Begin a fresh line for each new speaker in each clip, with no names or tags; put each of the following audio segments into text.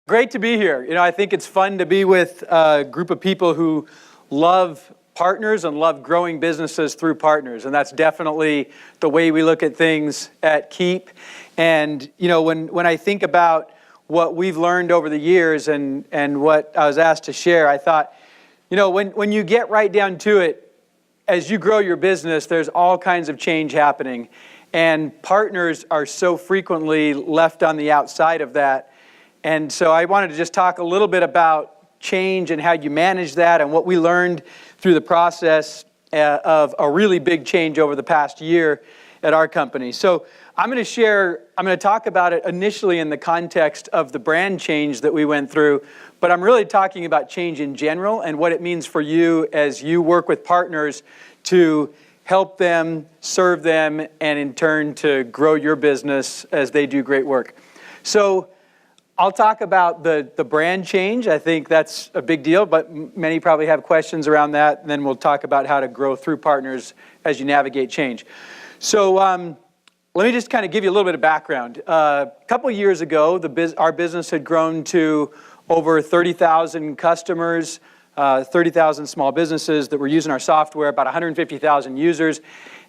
Great to be here. I think it's fun to be with a group of people who love partners and love growing businesses through partners. And that's definitely the way we look at things at Keap. And, when I think about what we've learned over the years and what I was asked to share, I thought, when you get right down to it, as you grow your business, there's all kinds of change happening. And partners are so frequently left on the outside of that. And so I wanted to just talk a little bit about change and how you manage that and what we learned through the process of a really big change over the past year at our company. So I'm going to talk about it initially in the context of the brand change that we went through, but I'm really talking about change in general and what it means for you as you work with partners to help them, serve them, and in turn to grow your business as they do great work. So I'll talk about the brand change. I think that's a big deal, but many probably have questions around that. And then we'll talk about how to grow through partners as you navigate change. So let me just kind of give you a little bit of background. A couple of years ago, our business had grown to over 30,000 customers, 30,000 small businesses that were using our software, about 150,000 users.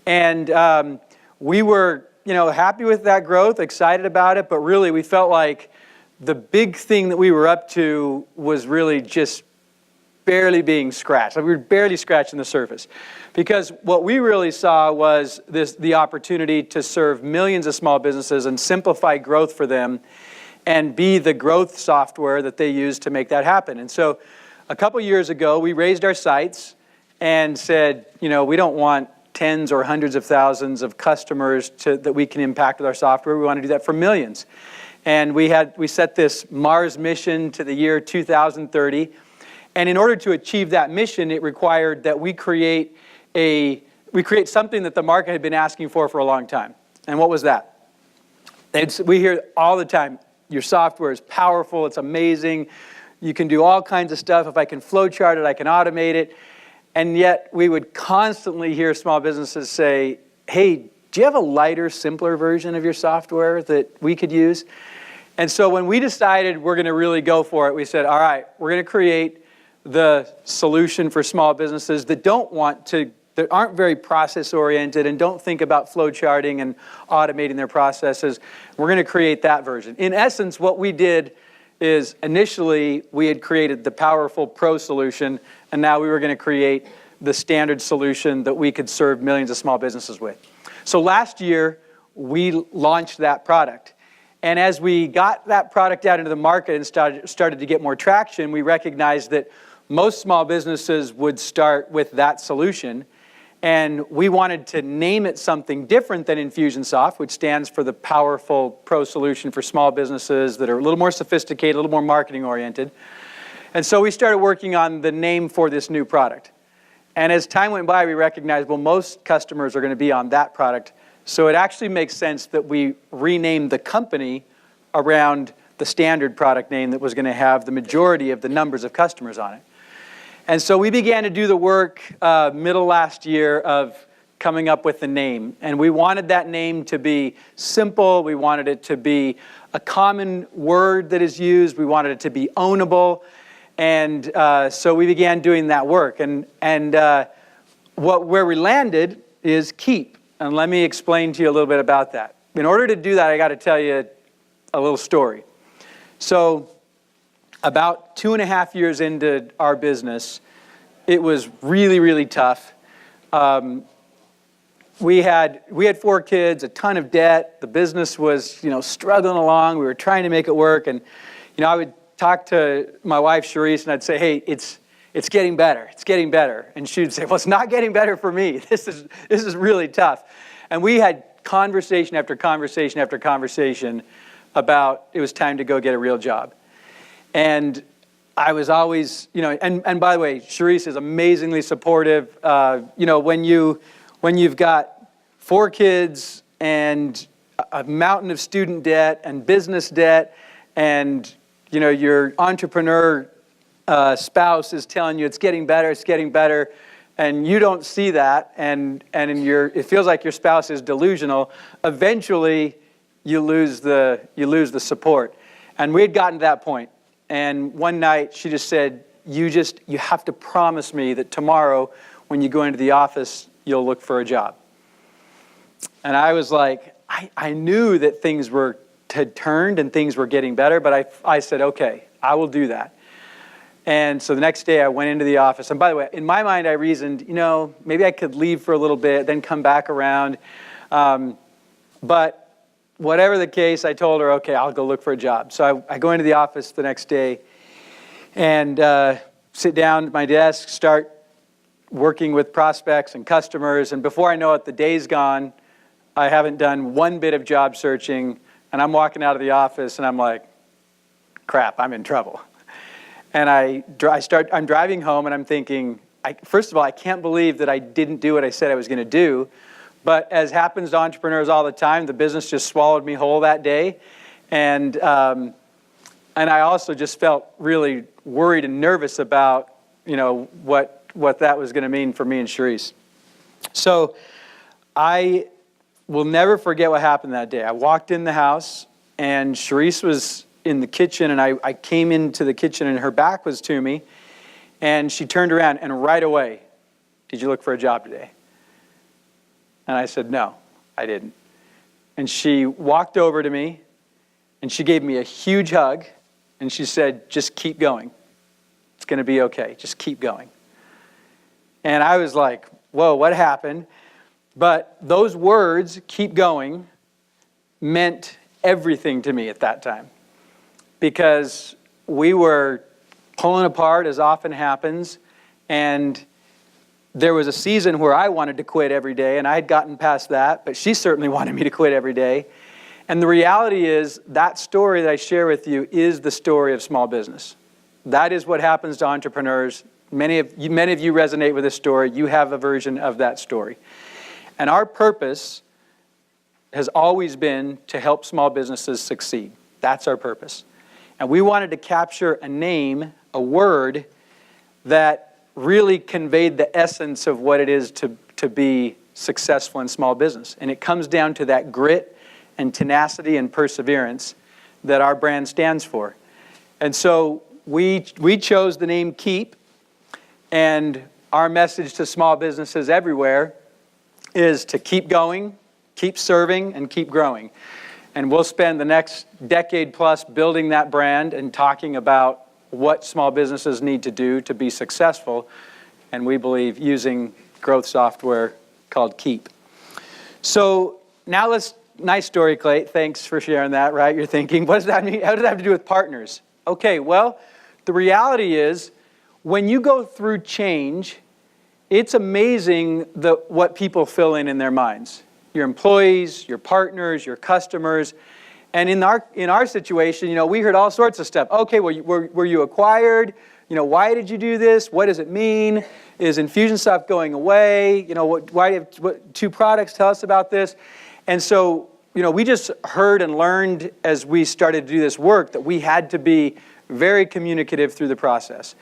And we were happy with that growth, excited about it, but really we felt like the big thing that we were up to was really just barely being scratched. We were barely scratching the surface. Because what we really saw was the opportunity to serve millions of small businesses and simplify growth for them and be the growth software that they use to make that happen. And so a couple years ago, we raised our sights and said, we don't want tens or hundreds of thousands of customers that we can impact with our software. We want to do that for millions. And we set this Mars mission to the year 2030. And in order to achieve that mission, it required that we create something that the market had been asking for a long time. And what was that? We hear all the time, your software is powerful, it's amazing, you can do all kinds of stuff. If I can flowchart it, I can automate it. And yet we would constantly hear small businesses say, hey, do you have a lighter, simpler version of your software that we could use? And so when we decided we're going to really go for it, we said, all right, we're going to create the solution for small businesses that that aren't very process-oriented and don't think about flowcharting and automating their processes. We're going to create that version. In essence, what we did is initially we had created the powerful Pro solution, and now we were going to create the standard solution that we could serve millions of small businesses with. So last year, we launched that product. And as we got that product out into the market and started to get more traction, we recognized that most small businesses would start with that solution. And we wanted to name it something different than Infusionsoft, which stands for the powerful Pro solution for small businesses that are a little more sophisticated, a little more marketing oriented. And so we started working on the name for this new product. And as time went by, we recognized, well, most customers are going to be on that product. So it actually makes sense that we renamed the company around the standard product name that was going to have the majority of the numbers of customers on it. And so we began to do the work middle last year of coming up with the name. And we wanted that name to be simple. We wanted it to be a common word that is used. We wanted it to be ownable. And so we began doing that work. And where we landed is Keap. And let me explain to you a little bit about that. In order to do that, I got to tell you a little story. So about 2.5 years into our business, it was really, really tough. We had 4 kids, a ton of debt. The business was, struggling along. We were trying to make it work. And, I would talk to my wife, Charisse, and I'd say, hey, it's getting better. It's getting better. And she'd say, well, it's not getting better for me. This is really tough. And we had conversation after conversation after conversation about it was time to go get a real job. And I was always, and by the way, Charisse is amazingly supportive. When you've got 4 kids and a mountain of student debt and business debt, and your entrepreneur spouse is telling you it's getting better, and you don't see that, and it feels like your spouse is delusional. Eventually, you lose the support. And we had gotten to that point. And one night she just said, you have to promise me that tomorrow when you go into the office, you'll look for a job. And I was like, I knew that things had turned and things were getting better, but I said, okay, I will do that. And so the next day I went into the office. And by the way, in my mind I reasoned, maybe I could leave for a little bit, then come back around. But whatever the case, I told her, okay, I'll go look for a job. So I go into the office the next day and sit down at my desk, start working with prospects and customers. And before I know it, the day's gone. I haven't done one bit of job searching. And I'm walking out of the office and I'm like, crap, I'm in trouble. And I'm driving home and I'm thinking, first of all, I can't believe that I didn't do what I said I was going to do. But as happens to entrepreneurs all the time, the business just swallowed me whole that day. And I also just felt really worried and nervous about, what that was going to mean for me and Charisse. So I will never forget what happened that day. I walked in the house and Charisse was in the kitchen, and I came into the kitchen and her back was to me, and she turned around and right away, did you look for a job today? And I said, no, I didn't. And she walked over to me and she gave me a huge hug and she said, just keep going. It's going to be okay. Just keep going. And I was like, whoa, what happened? But those words, keep going, meant everything to me at that time. Because we were pulling apart, as often happens, and there was a season where I wanted to quit every day, and I had gotten past that, but she certainly wanted me to quit every day. And the reality is, that story that I share with you is the story of small business. That is what happens to entrepreneurs. Many of you resonate with this story. You have a version of that story. And our purpose has always been to help small businesses succeed. That's our purpose. And we wanted to capture a name, a word, that really conveyed the essence of what it is to be successful in small business. And it comes down to that grit and tenacity and perseverance that our brand stands for. And so we chose the name Keap, and our message to small businesses everywhere is to keep going, keep serving, and keep growing. And we'll spend the next decade plus building that brand and talking about what small businesses need to do to be successful, and we believe using growth software called Keap. So now nice story, Clate. Thanks for sharing that, right? You're thinking, what does that mean? How does that have to do with partners? Okay, well, the reality is, when you go through change, it's amazing what people fill in their minds. Your employees, your partners, your customers. And in our situation, we heard all sorts of stuff. Okay, well, were you acquired? Why did you do this? What does it mean? Is Infusionsoft going away? What 2 products? Tell us about this. And so, we just heard and learned as we started to do this work that we had to be very communicative through the process.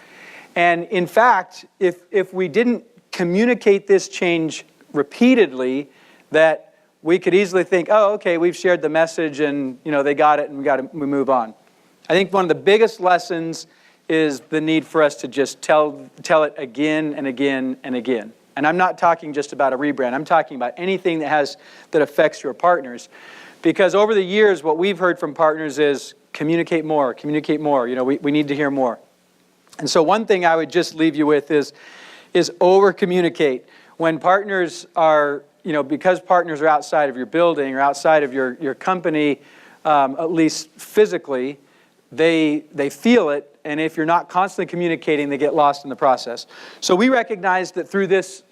And in fact, if we didn't communicate this change repeatedly, that we could easily think, oh, okay, we've shared the message and they got it and we move on. I think one of the biggest lessons is the need for us to just tell it again and again and again. And I'm not talking just about a rebrand. I'm talking about anything that affects your partners. Because over the years, what we've heard from partners is communicate more, communicate more. We need to hear more. And so one thing I would just leave you with is over-communicate. When partners are, because partners are outside of your building or outside of your company, at least physically, they feel it. And if you're not constantly communicating, they get lost in the process. So we recognized that through this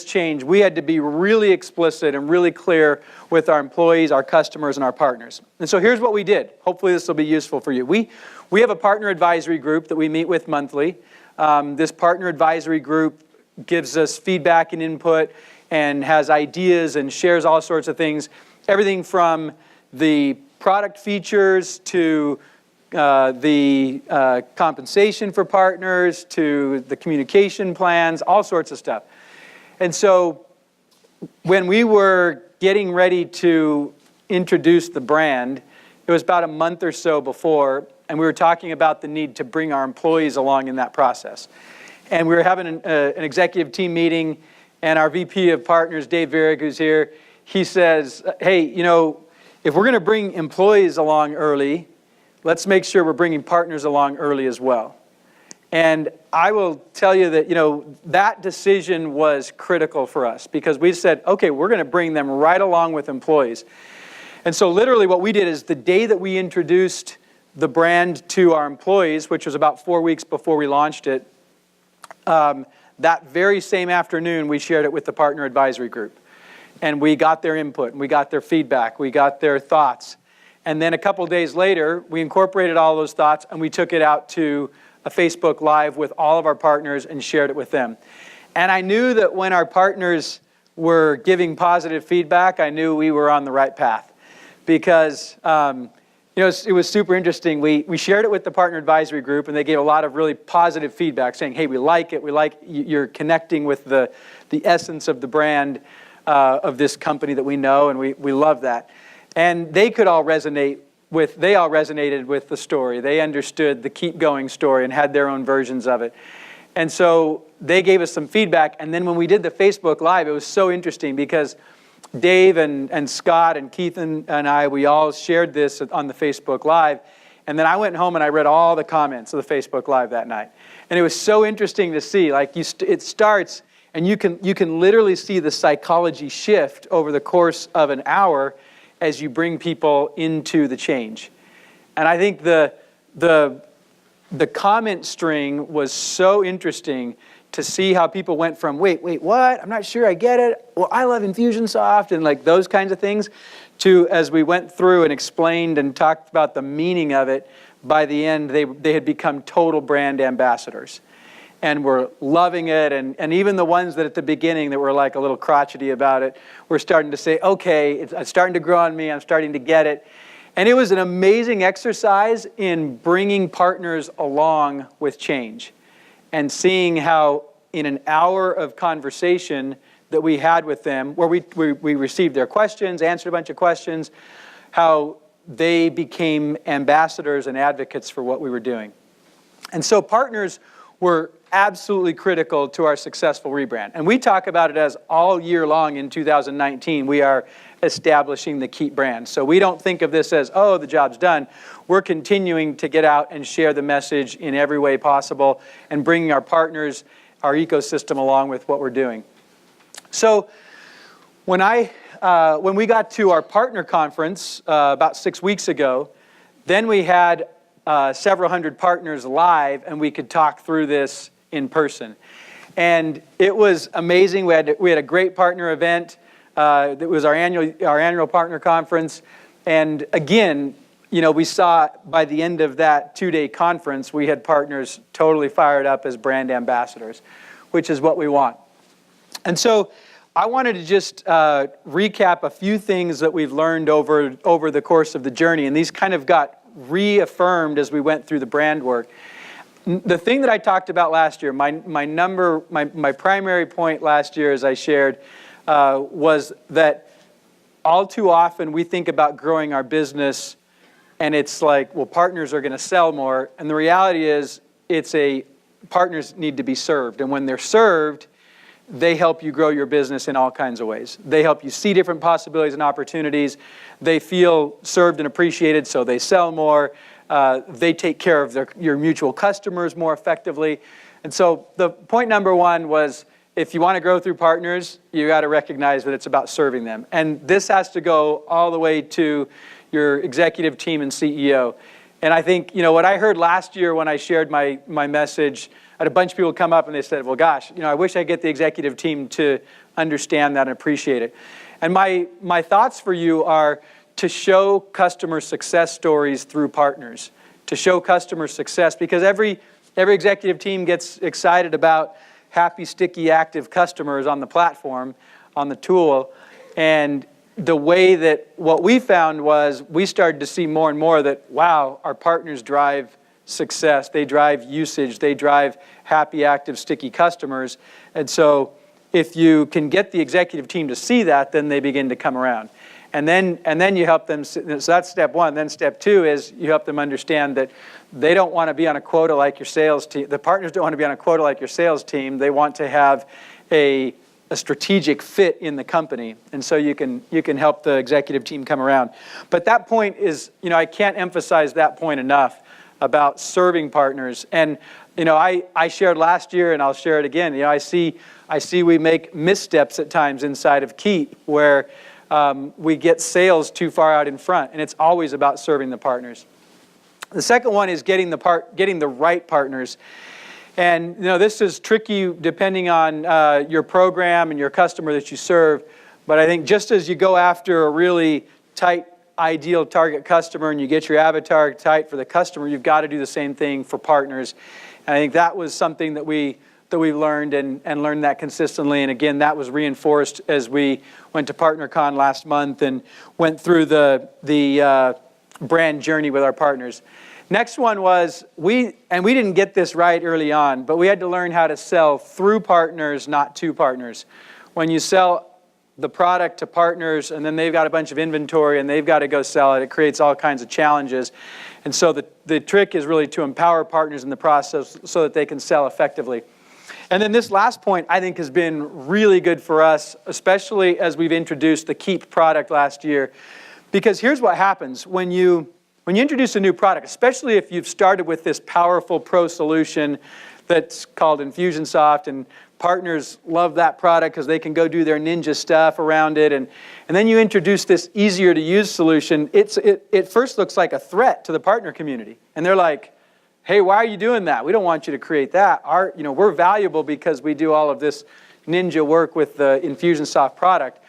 change, we had to be really explicit and really clear with our employees, our customers, and our partners. And so here's what we did. Hopefully this will be useful for you. We have a partner advisory group that we meet with monthly. This partner advisory group gives us feedback and input and has ideas and shares all sorts of things. Everything from the product features to the compensation for partners to the communication plans, all sorts of stuff. And so when we were getting ready to introduce the brand, it was about a month or so before, and we were talking about the need to bring our employees along in that process. And we were having an executive team meeting, and our VP of Partners, Dave Varick, who's here, he says, hey, if we're going to bring employees along early, let's make sure we're bringing partners along early as well. And I will tell you that, that decision was critical for us because we said, okay, we're going to bring them right along with employees. And so literally what we did is the day that we introduced the brand to our employees, which was about 4 weeks before we launched it, that very same afternoon, we shared it with the partner advisory group. And we got their input, and we got their feedback, we got their thoughts. And then a couple days later, we incorporated all those thoughts, and we took it out to a Facebook Live with all of our partners and shared it with them. And I knew that when our partners were giving positive feedback, I knew we were on the right path. Because it was super interesting. We shared it with the partner advisory group, and they gave a lot of really positive feedback, saying, hey, we like it. We like you're connecting with the essence of the brand of this company that we know, and we love that. And they all resonated with the story. They understood the Keep Going story and had their own versions of it. And so they gave us some feedback. And then when we did the Facebook Live, it was so interesting because Dave and Scott and Keith and I, we all shared this on the Facebook Live. And then I went home and I read all the comments of the Facebook Live that night. And it was so interesting to see. It starts, and you can literally see the psychology shift over the course of an hour as you bring people into the change. And I think the comment string was so interesting to see how people went from, wait, what? I'm not sure I get it. Well, I love Infusionsoft, and those kinds of things, to as we went through and explained and talked about the meaning of it, by the end, they had become total brand ambassadors. And were loving it, and even the ones that at the beginning that were a little crotchety about it were starting to say, okay, it's starting to grow on me, I'm starting to get it. And it was an amazing exercise in bringing partners along with change and seeing how in an hour of conversation that we had with them, where we received their questions, answered a bunch of questions, how they became ambassadors and advocates for what we were doing. And so partners were absolutely critical to our successful rebrand. And we talk about it as all year long in 2019, we are establishing the Keap brand. So we don't think of this as, oh, the job's done. We're continuing to get out and share the message in every way possible and bringing our partners, our ecosystem along with what we're doing. So when we got to our partner conference about 6 weeks ago, then we had several hundred partners live, and we could talk through this in person. And it was amazing. We had a great partner event. It was our annual partner conference. And again, we saw by the end of that 2-day conference, we had partners totally fired up as brand ambassadors, which is what we want. And so I wanted to just recap a few things that we've learned over the course of the journey. And these kind of got reaffirmed as we went through the brand work. The thing that I talked about last year, my primary point last year, as I shared, was that all too often we think about growing our business and it's like, well, partners are going to sell more. And the reality is partners need to be served. And when they're served, they help you grow your business in all kinds of ways. They help you see different possibilities and opportunities. They feel served and appreciated, so they sell more. They take care of your mutual customers more effectively. And so the point number one was, if you want to grow through partners, you got to recognize that it's about serving them. And this has to go all the way to your executive team and CEO. And I think, what I heard last year when I shared my message, I had a bunch of people come up and they said, well, gosh, I wish I could get the executive team to understand that and appreciate it. And my thoughts for you are to show customer success stories through partners, to show customer success, because every executive team gets excited about happy, sticky, active customers on the platform, on the tool. And the way that what we found was we started to see more and more that, wow, our partners drive success, they drive usage, they drive happy, active, sticky customers. And so if you can get the executive team to see that, then they begin to come around. And then you help them, so that's step one. Then step two is you help them understand that they don't want to be on a quota like your sales team. The partners don't want to be on a quota like your sales team. They want to have a strategic fit in the company. And so you can help the executive team come around. But that point is, I can't emphasize that point enough about serving partners. And, I shared last year, and I'll share it again. I see we make missteps at times inside of Keap where we get sales too far out in front, and it's always about serving the partners. The second one is getting the right partners. And this is tricky depending on your program and your customer that you serve. But I think just as you go after a really tight, ideal target customer and you get your avatar tight for the customer, you've got to do the same thing for partners. And I think that was something that we learned and learned that consistently. And again, that was reinforced as we went to PartnerCon last month and went through the brand journey with our partners. Next one was, we didn't get this right early on, but we had to learn how to sell through partners, not to partners. When you sell the product to partners and then they've got a bunch of inventory and they've got to go sell it, it creates all kinds of challenges. And so the trick is really to empower partners in the process so that they can sell effectively. And then this last point, I think, has been really good for us, especially as we've introduced the Keap product last year. Because here's what happens when you introduce a new product, especially if you've started with this powerful pro solution that's called Infusionsoft, and partners love that product because they can go do their ninja stuff around it, and then you introduce this easier to use solution, it first looks like a threat to the partner community. And they're like, hey, why are you doing that? We don't want you to create that. We're valuable because we do all of this ninja work with the Infusionsoft product.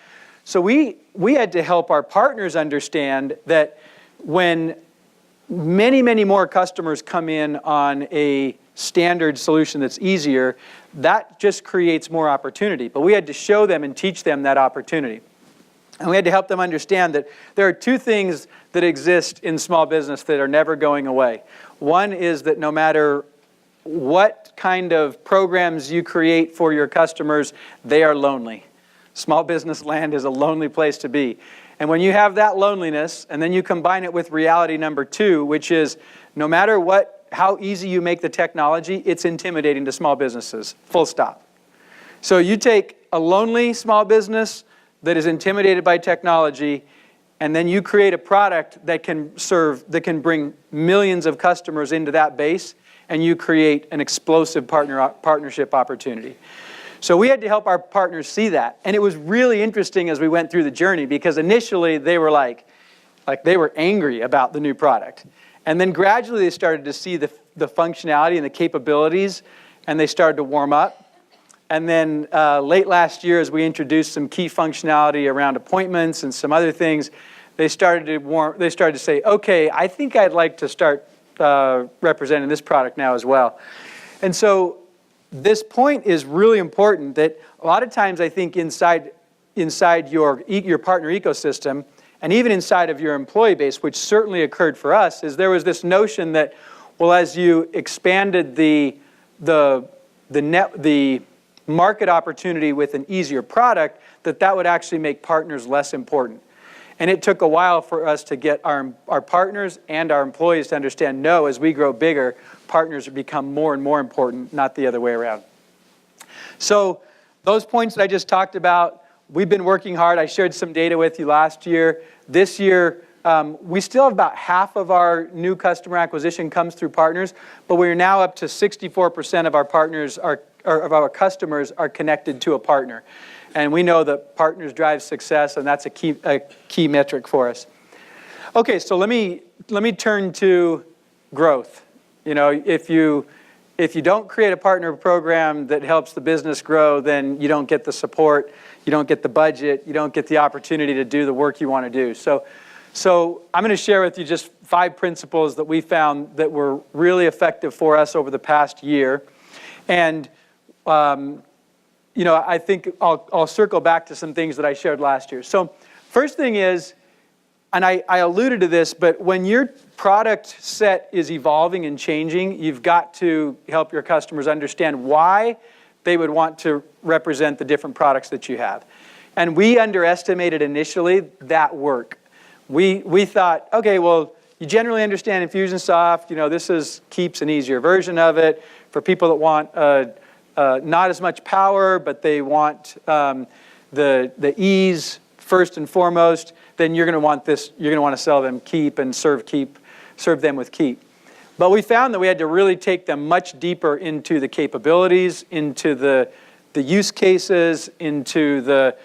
So we had to help our partners understand that when many, many more customers come in on a standard solution that's easier, that just creates more opportunity. But we had to show them and teach them that opportunity. And we had to help them understand that there are two things that exist in small business that are never going away. One is that no matter what kind of programs you create for your customers, they are lonely. Small business land is a lonely place to be. And when you have that loneliness, and then you combine it with reality number two, which is no matter how easy you make the technology, it's intimidating to small businesses, full stop. So you take a lonely small business that is intimidated by technology, and then you create a product that can bring millions of customers into that base, and you create an explosive partnership opportunity. So we had to help our partners see that. And it was really interesting as we went through the journey, because initially they were like they were angry about the new product. And then gradually they started to see the functionality and the capabilities, and they started to warm up. And then late last year, as we introduced some key functionality around appointments and some other things, they started to say, okay, I think I'd like to start representing this product now as well. And so this point is really important, that a lot of times I think inside your partner ecosystem, and even inside of your employee base, which certainly occurred for us, is there was this notion that, well, as you expanded the market opportunity with an easier product, that would actually make partners less important. And it took a while for us to get our partners and our employees to understand, no, as we grow bigger, partners become more and more important, not the other way around. So those points that I just talked about, we've been working hard. I shared some data with you last year. This year, we still have about half of our new customer acquisition comes through partners, but we're now up to 64% of our partners of our customers are connected to a partner. And we know that partners drive success, and that's a key metric for us. Okay, so let me turn to growth. If you don't create a partner program that helps the business grow, then you don't get the support, you don't get the budget, you don't get the opportunity to do the work you want to do. So I'm going to share with you just 5 principles that we found that were really effective for us over the past year. And I think I'll circle back to some things that I shared last year. So first thing is, and I alluded to this, but when your product set is evolving and changing, you've got to help your customers understand why they would want to represent the different products that you have. And we underestimated initially that work. We thought, okay, well, you generally understand Infusionsoft. This is Keap's an easier version of it for people that want not as much power, but they want the ease first and foremost. Then you're going to want this. You're going to want to sell them Keap and serve them with Keap. But we found that we had to really take them much deeper into the capabilities, into the use cases, into the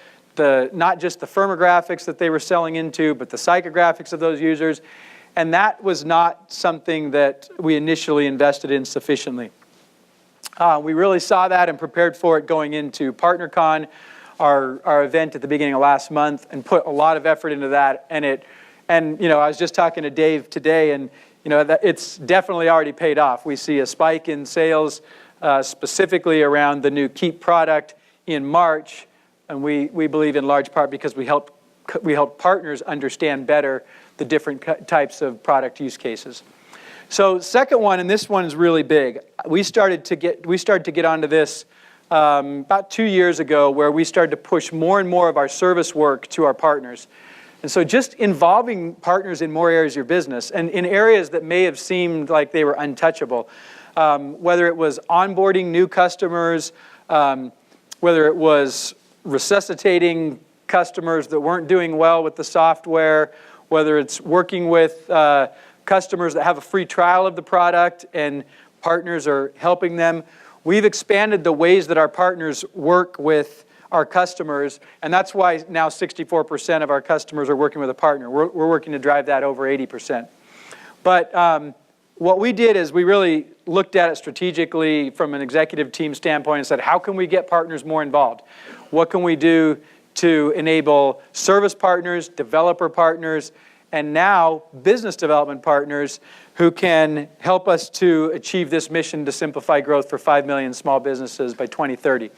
not just the firmographics that they were selling into, but the psychographics of those users. And that was not something that we initially invested in sufficiently. We really saw that and prepared for it going into PartnerCon, our event at the beginning of last month, and put a lot of effort into that. And I was just talking to Dave today, and it's definitely already paid off. We see a spike in sales specifically around the new Keap product in March, and we believe in large part because we help partners understand better the different types of product use cases. So second one, and this one is really big. We started to get onto this about 2 years ago, where we started to push more and more of our service work to our partners. And so just involving partners in more areas of your business, and in areas that may have seemed like they were untouchable, whether it was onboarding new customers, whether it was resuscitating customers that weren't doing well with the software, whether it's working with customers that have a free trial of the product and partners are helping them. We've expanded the ways that our partners work with our customers, and that's why now 64% of our customers are working with a partner. We're working to drive that over 80%. But what we did is we really looked at it strategically from an executive team standpoint and said, how can we get partners more involved? What can we do to enable service partners, developer partners, and now business development partners who can help us to achieve this mission to simplify growth for 5 million small businesses by 2030.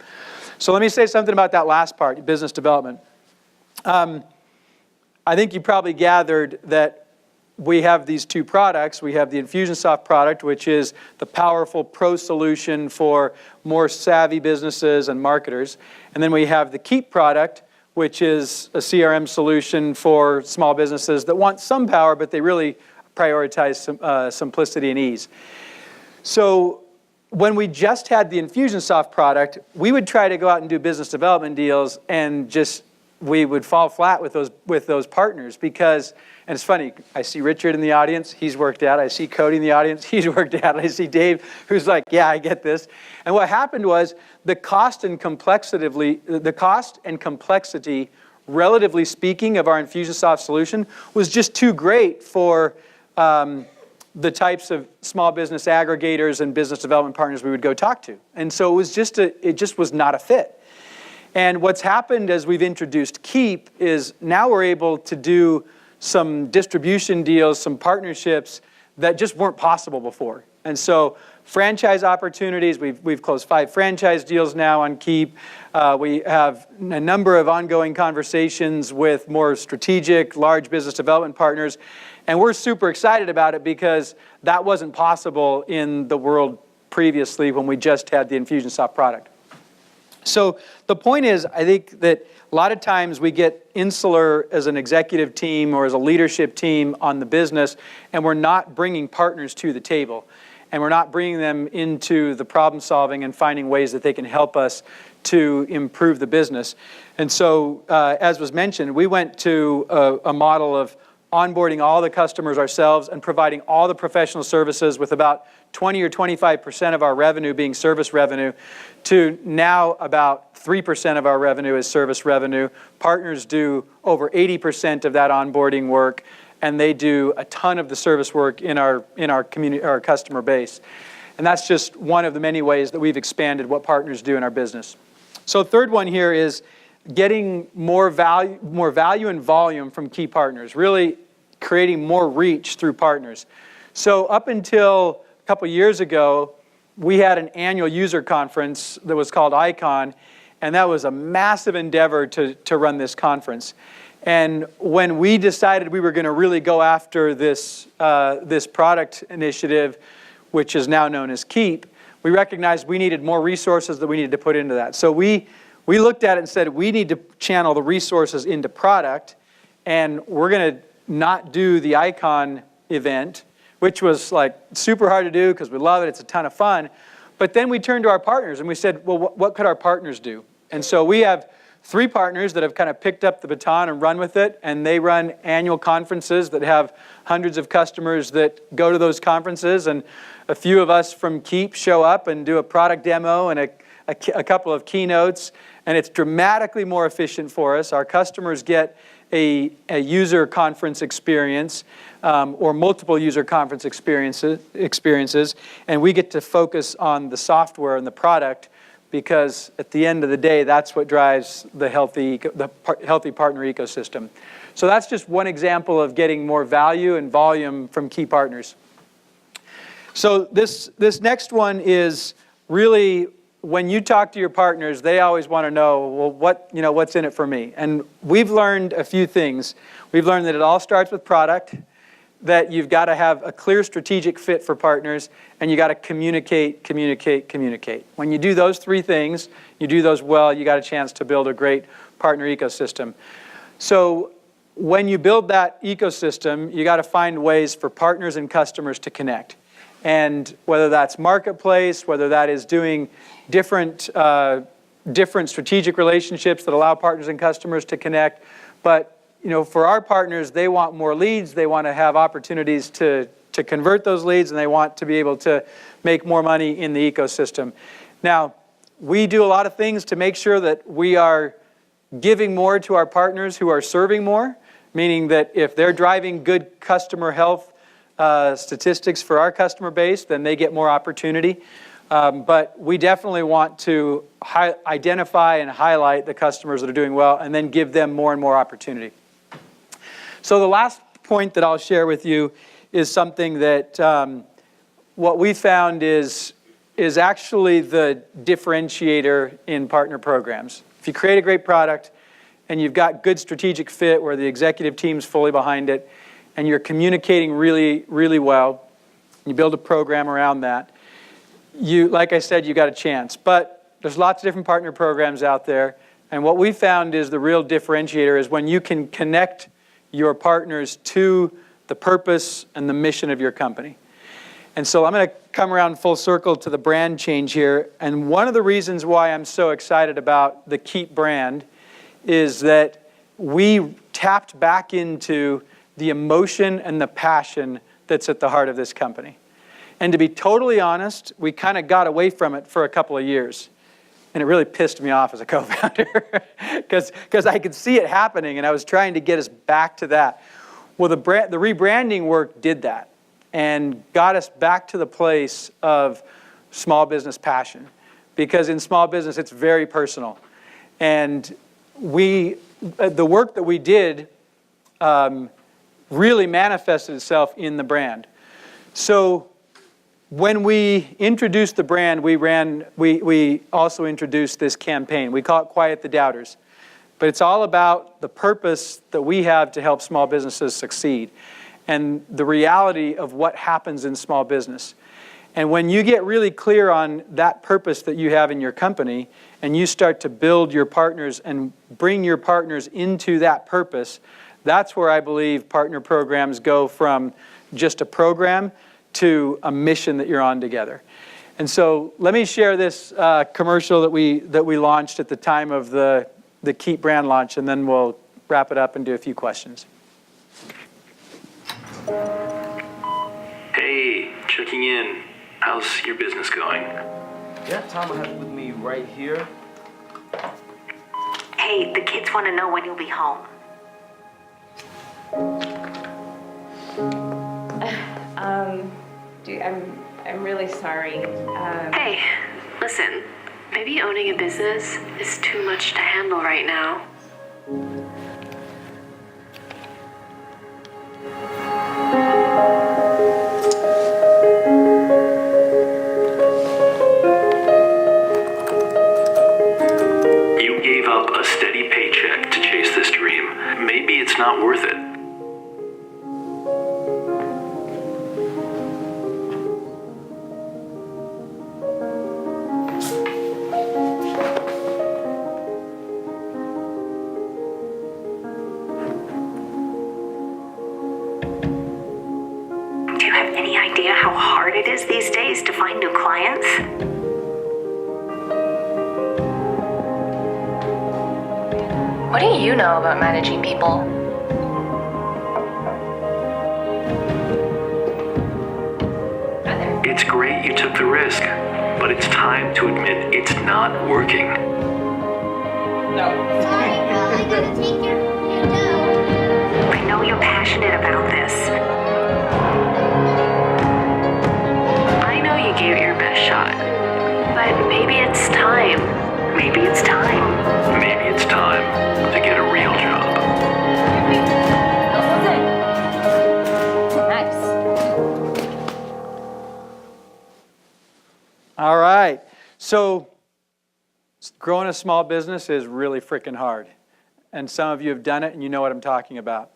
So let me say something about that last part, business development. I think you probably gathered that we have these two products. We have the Infusionsoft product, which is the powerful pro solution for more savvy businesses and marketers. And then we have the Keap product, which is a CRM solution for small businesses that want some power, but they really prioritize simplicity and ease. So when we just had the Infusionsoft product, we would try to go out and do business development deals, and we would fall flat with those partners because, and it's funny, I see Richard in the audience, he's worked out. I see Cody in the audience, he's worked out. I see Dave, who's like, yeah, I get this. And what happened was the cost and complexity, relatively speaking, of our Infusionsoft solution was just too great for the types of small business aggregators and business development partners we would go talk to. And so it just was not a fit. And what's happened as we've introduced Keap is now we're able to do some distribution deals, some partnerships that just weren't possible before. And so franchise opportunities, we've closed 5 franchise deals now on Keap. We have a number of ongoing conversations with more strategic, large business development partners. And we're super excited about it because that wasn't possible in the world previously when we just had the Infusionsoft product. So the point is, I think that a lot of times we get insular as an executive team or as a leadership team on the business, and we're not bringing partners to the table. And we're not bringing them into the problem solving and finding ways that they can help us to improve the business. And so, as was mentioned, we went to a model of onboarding all the customers ourselves and providing all the professional services with about 20 or 25% of our revenue being service revenue, to now about 3% of our revenue is service revenue. Partners do over 80% of that onboarding work, and they do a ton of the service work in our community, our customer base. And that's just one of the many ways that we've expanded what partners do in our business. So third one here is getting more value and volume from key partners, really creating more reach through partners. So up until a couple years ago, we had an annual user conference that was called ICON, and that was a massive endeavor to run this conference. And when we decided we were going to really go after this product initiative, which is now known as Keap, we recognized we needed more resources that we needed to put into that. So we we looked at it and said, we need to channel the resources into product, and we're going to not do the Icon event, which was like super hard to do because we love it, it's a ton of fun. But then we turned to our partners and we said, well, what could our partners do? And so we have 3 partners that have kind of picked up the baton and run with it, and they run annual conferences that have hundreds of customers that go to those conferences, and a few of us from Keap show up and do a product demo and a couple of keynotes, and it's dramatically more efficient for us. Our customers get a user conference experience or multiple user conference experiences, and we get to focus on the software and the product, because at the end of the day, that's what drives the healthy partner ecosystem. So that's just one example of getting more value and volume from key partners. So this next one is really, when you talk to your partners, they always want to know, well, what's in it for me? And we've learned a few things. We've learned that it all starts with product, that you've got to have a clear strategic fit for partners, and you got to communicate. When you do those 3 things, you do those well, you got a chance to build a great partner ecosystem. So when you build that ecosystem, you got to find ways for partners and customers to connect. And whether that's marketplace, whether that is doing different strategic relationships that allow partners and customers to connect. But for our partners, they want more leads. They want to have opportunities to convert those leads, and they want to be able to make more money in the ecosystem. Now, we do a lot of things to make sure that we are giving more to our partners who are serving more, meaning that if they're driving good customer health statistics for our customer base, then they get more opportunity. But we definitely want to identify and highlight the customers that are doing well, and then give them more and more opportunity. So the last point that I'll share with you is something that what we found is actually the differentiator in partner programs. If you create a great product and you've got good strategic fit where the executive team's fully behind it, and you're communicating really, really well, you build a program around that, like I said, you got a chance. But there's lots of different partner programs out there, and what we found is the real differentiator is when you can connect your partners to the purpose and the mission of your company. And so I'm going to come around full circle to the brand change here, and one of the reasons why I'm so excited about the Keap brand is that we tapped back into the emotion and the passion that's at the heart of this company. And to be totally honest, we kind of got away from it for a couple of years. And it really pissed me off as a co-founder because I could see it happening, and I was trying to get us back to that. Well, the rebranding work did that and got us back to the place of small business passion. Because in small business, it's very personal. And the work that we did really manifested itself in the brand. So when we introduced the brand, we also introduced this campaign. We call it Quiet the Doubters. But it's all about the purpose that we have to help small businesses succeed and the reality of what happens in small business. And when you get really clear on that purpose that you have in your company, and you start to build your partners and bring your partners into that purpose, that's where I believe partner programs go from just a program to a mission that you're on together. And so let me share this commercial that we launched at the time of the Keap brand launch, and then we'll wrap it up and do a few questions.
Hey, checking in. How's your business going?
Yeah, Tom, I have it with me right here.
Hey, the kids want to know when you'll be home.
Dude, I'm really sorry.
Hey, listen, maybe owning a business is too much to handle right now.
You gave up a steady paycheck to chase this dream. Maybe it's not worth it.
What do you know about managing people?
It's great you took the risk, but it's time to admit it's not working.
Sorry, girl, I gotta take your dough.
I know you're passionate about this. I know you gave it your best shot. But maybe it's time. Maybe it's time.
Maybe it's time to get a real job.
Nice.
All right. So growing a small business is really freaking hard. And some of you have done it and you know what I'm talking about.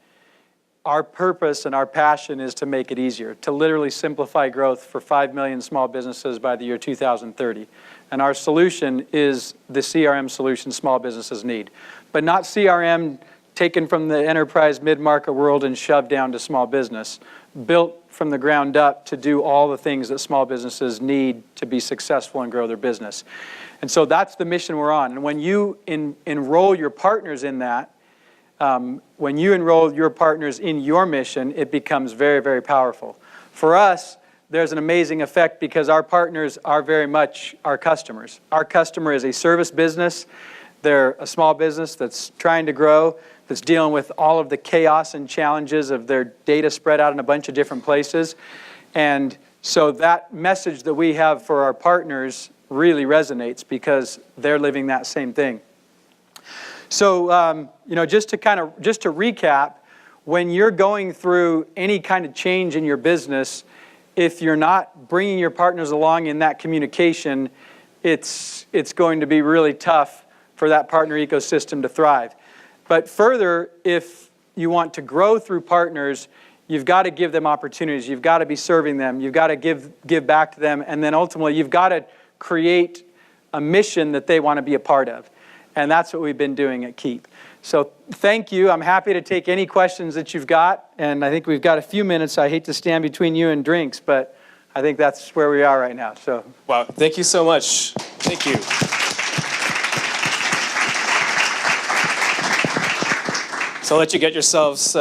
Our purpose and our passion is to make it easier, to literally simplify growth for 5 million small businesses by the year 2030. And our solution is the CRM solution small businesses need. But not CRM taken from the enterprise mid-market world and shoved down to small business. Built from the ground up to do all the things that small businesses need to be successful and grow their business. And so that's the mission we're on. And when you enroll your partners in that, when you enroll your partners in your mission, it becomes very, very powerful. For us, there's an amazing effect because our partners are very much our customers. Our customer is a service business. They're a small business that's trying to grow, that's dealing with all of the chaos and challenges of their data spread out in a bunch of different places. And so that message that we have for our partners really resonates because they're living that same thing. So, just to recap, when you're going through any kind of change in your business, if you're not bringing your partners along in that communication, it's going to be really tough for that partner ecosystem to thrive. But further, if you want to grow through partners, you've got to give them opportunities. You've got to be serving them. You've got to give back to them. And then ultimately, you've got to create a mission that they want to be a part of. And that's what we've been doing at Keap. So thank you. I'm happy to take any questions that you've got. And I think we've got a few minutes. I hate to stand between you and drinks, but I think that's where we are right now. So
wow, thank you so much. Thank you. So I'll let you get yourselves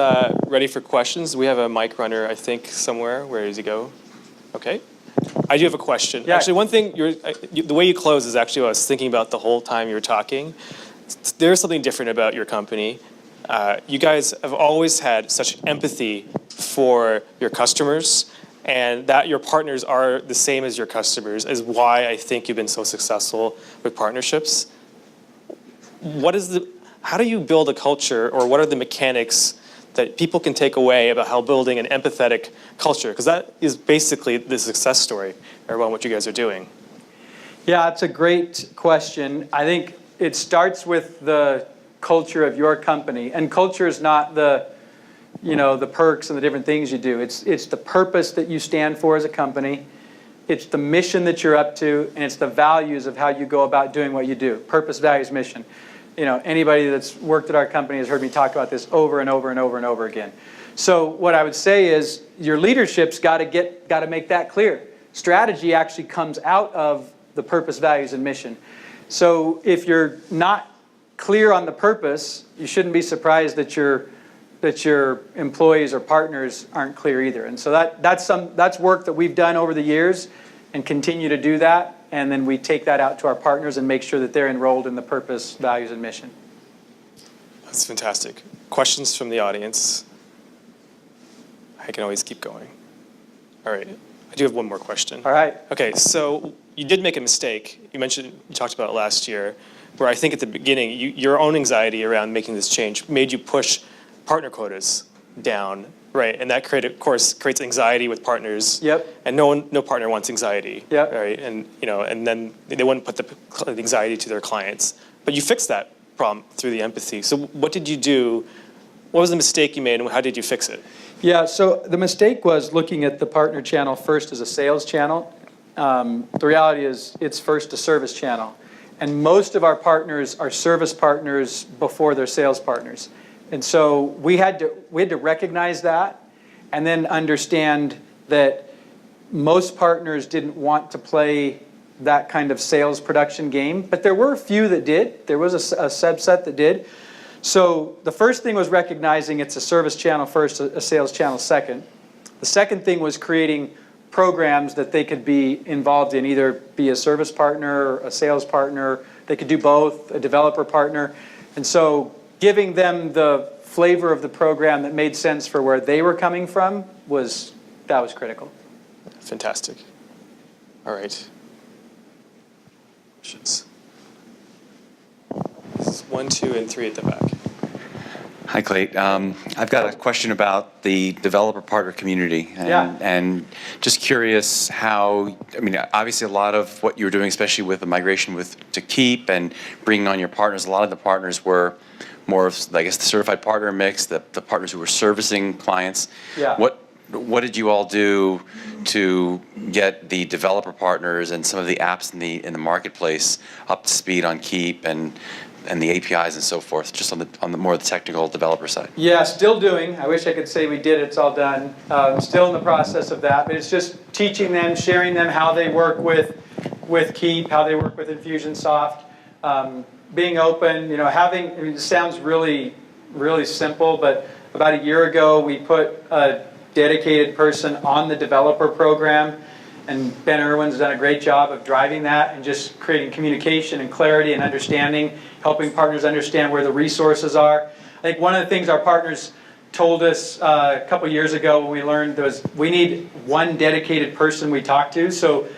ready for questions. We have a mic runner, I think, somewhere. Where does he go? Okay. I do have a question.
Yeah.
Actually, one thing, the way you close is actually what I was thinking about the whole time you were talking. There's something different about your company. You guys have always had such empathy for your customers, and that your partners are the same as your customers is why I think you've been so successful with partnerships. How do you build a culture, or what are the mechanics that people can take away about how building an empathetic culture? Because that is basically the success story around what you guys are doing.
yeah, it's a great question. I think it starts with the culture of your company. And culture is not the perks and the different things you do. It's the purpose that you stand for as a company. It's the mission that you're up to, and it's the values of how you go about doing what you do. Purpose, values, mission. Anybody that's worked at our company has heard me talk about this over and over and over and over again. So what I would say is your leadership's got to make that clear. Strategy actually comes out of the purpose, values, and mission. So if you're not clear on the purpose, you shouldn't be surprised that your employees or partners aren't clear either. And so that's work that we've done over the years and continue to do that. And then we take that out to our partners and make sure that they're enrolled in the purpose, values, and mission.
That's fantastic. Questions from the audience? I can always keep going. All right. I do have one more question.
All right.
Okay, so you did make a mistake. You talked about it last year, where I think at the beginning, your own anxiety around making this change made you push partner quotas down, right? And that creates anxiety with partners.
Yep.
And no partner wants anxiety.
Yep.
Right. And and then they wouldn't put the anxiety to their clients. But you fixed that problem through the empathy. So what did you do? What was the mistake you made, and how did you fix it?
Yeah, so the mistake was looking at the partner channel first as a sales channel. The reality is it's first a service channel. And most of our partners are service partners before they're sales partners. And so we had to recognize that and then understand that most partners didn't want to play that kind of sales production game, but there were a few that did. There was a subset that did. So the first thing was recognizing it's a service channel first, a sales channel second. The second thing was creating programs that they could be involved in, either be a service partner, a sales partner, they could do both, a developer partner. And so giving them the flavor of the program that made sense for where they were coming from was critical.
Fantastic. All right. Questions? 1, 2, and 3 at the back.
Hi, Clate. I've got a question about the developer partner community. And just curious how, I mean, obviously a lot of what you were doing, especially with the migration to Keap and bringing on your partners, a lot of the partners were more of, I guess, the certified partner mix, the partners who were servicing clients.
Yeah.
What did you all do to get the developer partners and some of the apps in the marketplace up to speed on Keap and the APIs and so forth, just on the more technical developer side?
Yeah, still doing. I wish I could say we did, it's all done. Still in the process of that, but it's just teaching them, sharing them how they work with Keap, how they work with Infusionsoft, being open, having, I mean, it sounds really, really simple, but about a year ago we put a dedicated person on the developer program, and Ben Irwin's done a great job of driving that and just creating communication and clarity and understanding, helping partners understand where the resources are. I think one of the things our partners told us a couple years ago when we learned was we need one dedicated person we talk to, so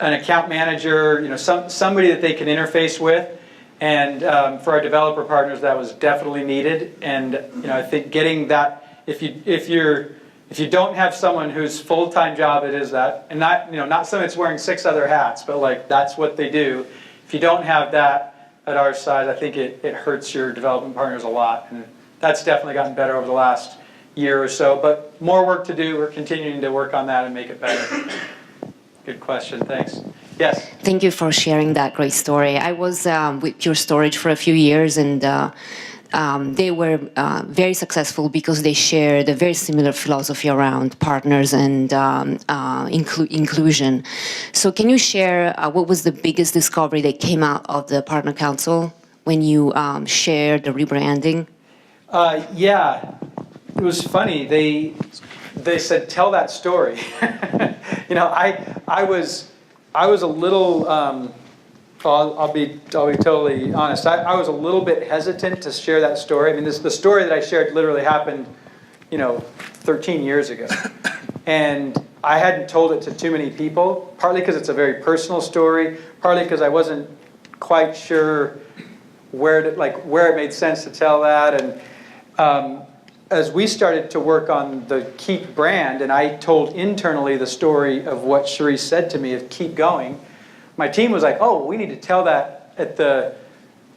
an account manager, somebody that they can interface with. And for our developer partners, that was definitely needed. And I think getting that, if you don't have someone whose full-time job it is that, and not someone that's wearing 6 other hats, but like that's what they do. If you don't have that at our side, I think it hurts your development partners a lot. And that's definitely gotten better over the last year or so, but more work to do. We're continuing to work on that and make it better. Good question, thanks. Yes?
Thank you for sharing that great story. I was with Pure Storage for a few years, and they were very successful because they shared a very similar philosophy around partners and inclusion. So can you share what was the biggest discovery that came out of the Partner Council when you shared the rebranding?
Yeah, it was funny. They said, tell that story. I was a little, I'll be totally honest. I was a little bit hesitant to share that story. I mean, the story that I shared literally happened, 13 years ago. And I hadn't told it to too many people, partly because it's a very personal story, partly because I wasn't quite sure where it made sense to tell that. And as we started to work on the Keap brand, and I told internally the story of what Cherise said to me of keep going, my team was like, oh, we need to tell that at the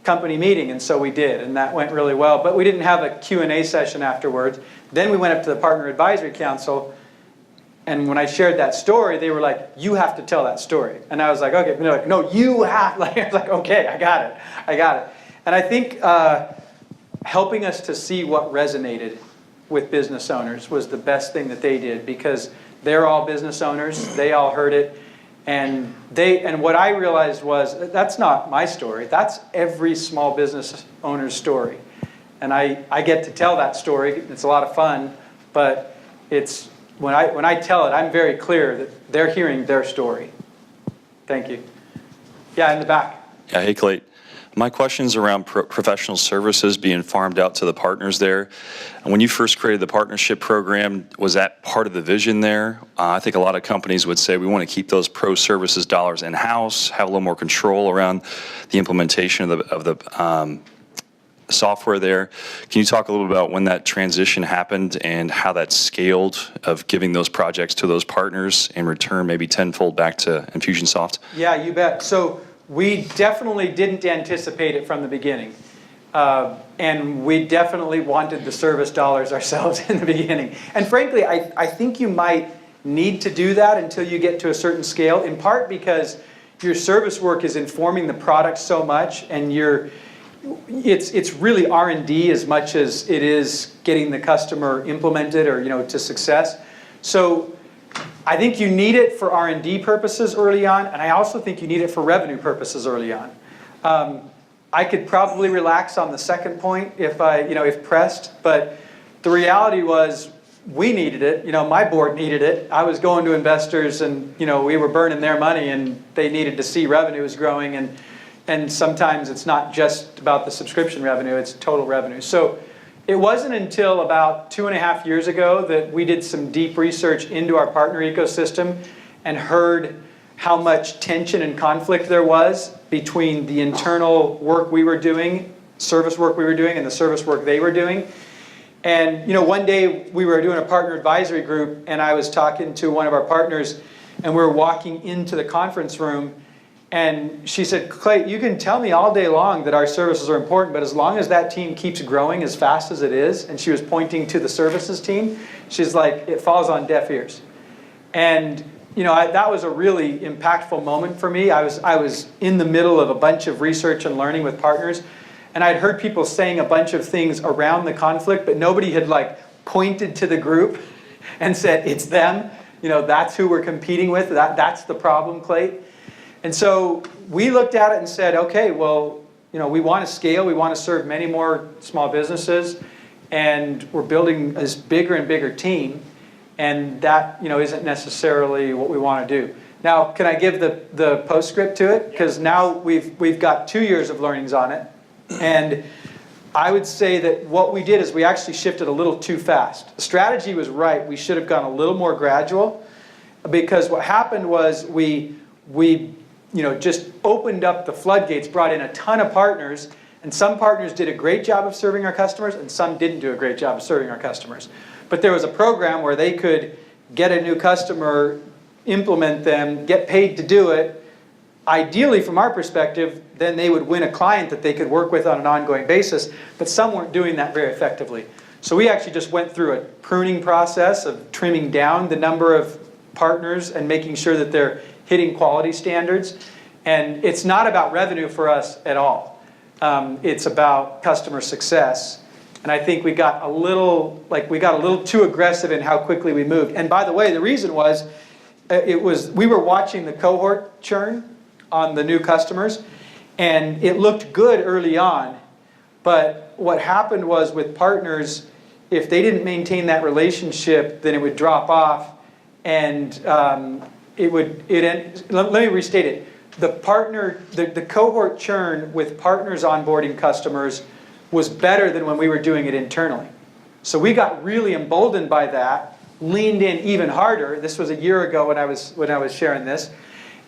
company meeting, and so we did, and that went really well. But we didn't have a Q&A session afterwards. Then we went up to the Partner Advisory Council, and when I shared that story, they were like, you have to tell that story. And I was like, okay. And they're like, no, you have. I was like, okay, I got it. And I think helping us to see what resonated with business owners was the best thing that they did, because they're all business owners. They all heard it. And what I realized was that's not my story. That's every small business owner's story. And I get to tell that story. It's a lot of fun. But it's when I tell it, I'm very clear that they're hearing their story. Thank you. Yeah, in the back.
Yeah, hey, Clate. My question's around professional services being farmed out to the partners there. And when you first created the partnership program, was that part of the vision there? I think a lot of companies would say we want to keep those pro services dollars in-house, have a little more control around the implementation of the software there. Can you talk a little about when that transition happened and how that scaled of giving those projects to those partners in return maybe tenfold back to Infusionsoft?
Yeah, you bet. So we definitely didn't anticipate it from the beginning. And we definitely wanted the service dollars ourselves in the beginning. And frankly, I think you might need to do that until you get to a certain scale, in part because your service work is informing the product so much, and it's really R&D as much as it is getting the customer implemented or to success. So I think you need it for R&D purposes early on, and I also think you need it for revenue purposes early on. I could probably relax on the second point if if pressed, but the reality was we needed it. My board needed it. I was going to investors, and we were burning their money, and they needed to see revenues growing, and sometimes it's not just about the subscription revenue; it's total revenue. So it wasn't until about 2.5 years ago that we did some deep research into our partner ecosystem and heard how much tension and conflict there was between the internal work we were doing, service work we were doing, and the service work they were doing. And one day we were doing a partner advisory group, and I was talking to one of our partners, and we were walking into the conference room, and she said, "Clate, you can tell me all day long that our services are important, but as long as that team keeps growing as fast as it is," and she was pointing to the services team, she's like, "it falls on deaf ears." And that was a really impactful moment for me. I was in the middle of a bunch of research and learning with partners, and I'd heard people saying a bunch of things around the conflict, but nobody had pointed to the group and said, "It's them. That's who we're competing with. That's the problem, Clate." And so we looked at it and said, okay, well, we want to scale. We want to serve many more small businesses, and we're building this bigger and bigger team. And that, isn't necessarily what we want to do. Now, can I give the postscript to it? Because now we've got 2 years of learnings on it. And I would say that what we did is we actually shifted a little too fast. The strategy was right. We should have gone a little more gradual, because what happened was we just opened up the floodgates, brought in a ton of partners, and some partners did a great job of serving our customers, and some didn't do a great job of serving our customers. But there was a program where they could get a new customer, implement them, get paid to do it. Ideally, from our perspective, then they would win a client that they could work with on an ongoing basis, but some weren't doing that very effectively. So we actually just went through a pruning process of trimming down the number of partners and making sure that they're hitting quality standards. And it's not about revenue for us at all. It's about customer success. And I think we got a little too aggressive in how quickly we moved. And by the way, the reason was, we were watching the cohort churn on the new customers, and it looked good early on. But what happened was with partners, if they didn't maintain that relationship, then it would drop off, and let me restate it. The cohort churn with partners onboarding customers was better than when we were doing it internally. So we got really emboldened by that, leaned in even harder. This was a year ago when I was sharing this.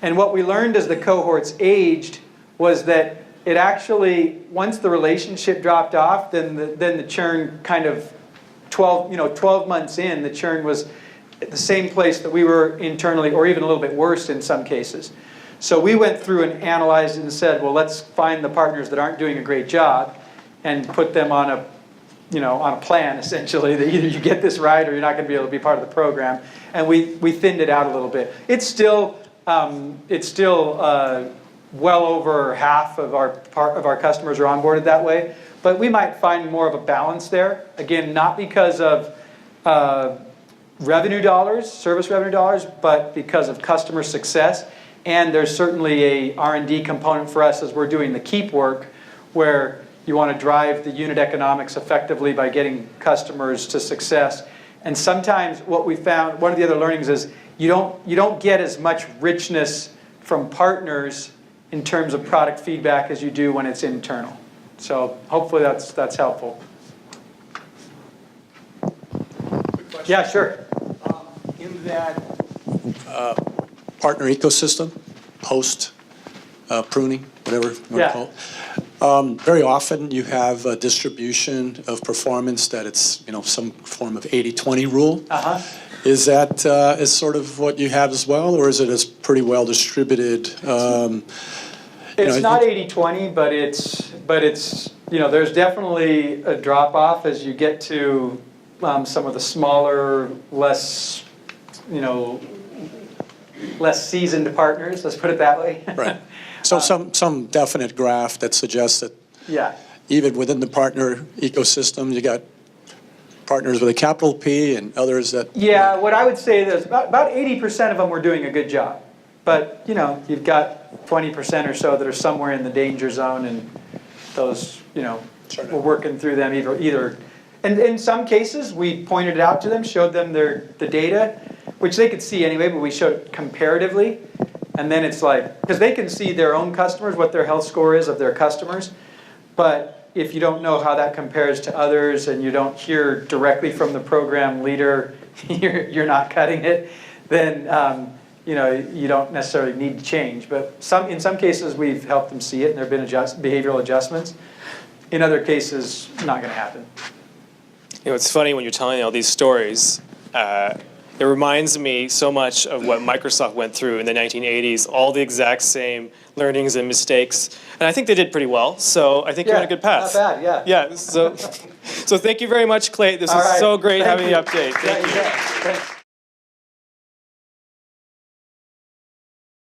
And what we learned as the cohorts aged was that it actually, once the relationship dropped off, then the churn kind of 12 months in, the churn was at the same place that we were internally, or even a little bit worse in some cases. So we went through and analyzed and said, well, let's find the partners that aren't doing a great job and put them on a plan, essentially, that either you get this right or you're not going to be able to be part of the program. And we thinned it out a little bit. It's still well over half of our customers are onboarded that way, but we might find more of a balance there. Again, not because of revenue dollars, service revenue dollars, but because of customer success. And there's certainly a R&D component for us as we're doing the Keap work, where you want to drive the unit economics effectively by getting customers to success. And sometimes what we found, one of the other learnings is you don't get as much richness from partners in terms of product feedback as you do when it's internal. So hopefully that's helpful. Yeah, sure.
In that partner ecosystem, post pruning, whatever you want to call it, very often you have a distribution of performance that it's some form of 80-20 rule. Is that is sort of what you have as well, or is it as pretty well distributed?
It's not 80-20, but it's there's definitely a drop off as you get to some of the smaller, less seasoned partners. Let's put it that way.
Right. So some definite graph that suggests that even within the partner ecosystem, you got partners with a capital P and others that?
Yeah, what I would say is about 80% of them were doing a good job. But, you know, you've got 20% or so that are somewhere in the danger zone, and those, you know, we're working through them either. And in some cases, we pointed it out to them, showed them the data, which they could see anyway, but we showed it comparatively. And then it's like, because they can see their own customers, what their health score is of their customers. But if you don't know how that compares to others and you don't hear directly from the program leader, you're not cutting it, then you know, you don't necessarily need to change. But in some cases, we've helped them see it, and there have been behavioral adjustments. In other cases, not going to happen.
You know, it's funny when you're telling all these stories. It reminds me so much of what Microsoft went through in the 1980s, all the exact same learnings and mistakes. And I think they did pretty well, so I think you're on a good path.
Not bad, yeah.
Yeah, so thank you very much, Clate. This was so great having the update. Thank you.
Thanks.